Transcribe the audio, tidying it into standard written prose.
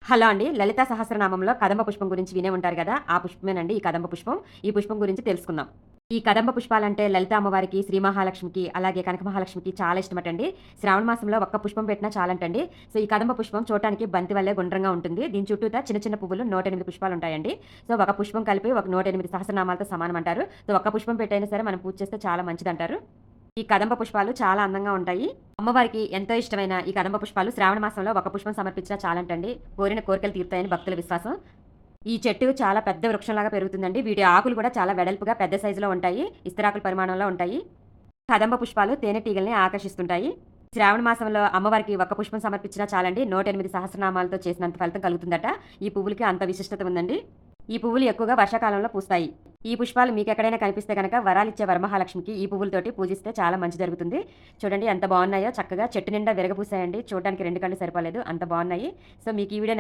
Hello అండి. లలితా సహస్రనామంలో కదంబ పుష్పం గురించి వినే ఉంటారు గదా! ఆ పుష్పమేనండి ఈ కదంబ పుష్పం. ఈ పుష్పం గురించి తెలుసుకుందాం. ఈ కదంబ పుష్పాలంటే లలిత అమ్మవారికి, శ్రీ మహాలక్ష్మికి, అలాగే కనక మహాలక్ష్మికి చాలా ఇష్టమటండి. శ్రావణ మాసంలో ఒక్క పుష్పం పెట్టినా చాలంటండి. సో, ఈ కదంబ పుష్పం చూడటానికి బంతి వల్లే గుండ్రంగా ఉంటుంది. దీని చుట్టూతా చిన్న చిన్న పువ్వులు 108 పుష్పాలుంటాయండి. సో, ఒక పుష్పం కలిపి ఒక 108 సహస్రనామాలతో సమానమంటారు. సో, ఒక్క పుష్పం పెట్టైనా సరే మనం పూజ చేస్తే చాలా మంచిదంటారు. ఈ కదంబ పుష్పాలు చాలా అందంగా ఉంటాయి. అమ్మవారికి ఎంతో ఇష్టమైన ఈ కదంబ పుష్పాలు శ్రావణ మాసంలో ఒక పుష్పం సమర్పించినా చాలంటండి. కోరిన కోరికలు తీరుతాయని భక్తుల విశ్వాసం. ఈ చెట్టు చాలా పెద్ద వృక్షంలాగా పెరుగుతుందండి. వీటి ఆకులు కూడా చాలా వెడల్పుగా పెద్ద సైజులో ఉంటాయి. ఇస్తరాకుల పరిమాణంలో ఉంటాయి. కదంబ పుష్పాలు తేనెటీగల్ని ఆకర్షిస్తుంటాయి. శ్రావణ మాసంలో అమ్మవారికి ఒక్క పుష్పం సమర్పించినా చాలండి 108 సహస్రనామాలతో చేసినంత ఫలితం కలుగుతుందట. ఈ పువ్వులకి అంత విశిష్టత ఉందండి. ఈ పువ్వులు ఎక్కువగా వర్షాకాలంలో పూస్తాయి. ఈ పుష్పాలు మీకెక్కడైనా కనిపిస్తే గనక వరాలిచ్చే వరమహాలక్ష్మికి ఈ పువ్వులతోటి పూజిస్తే చాలా మంచి జరుగుతుంది. చూడండి ఎంత బాగున్నాయో చక్కగా చెట్టు నిండా విరగపూసాయండి. చూడడానికి 2 కళ్ళు సరిపోలేదు. అంత బాగున్నాయి. సో, మీకు ఈ వీడియో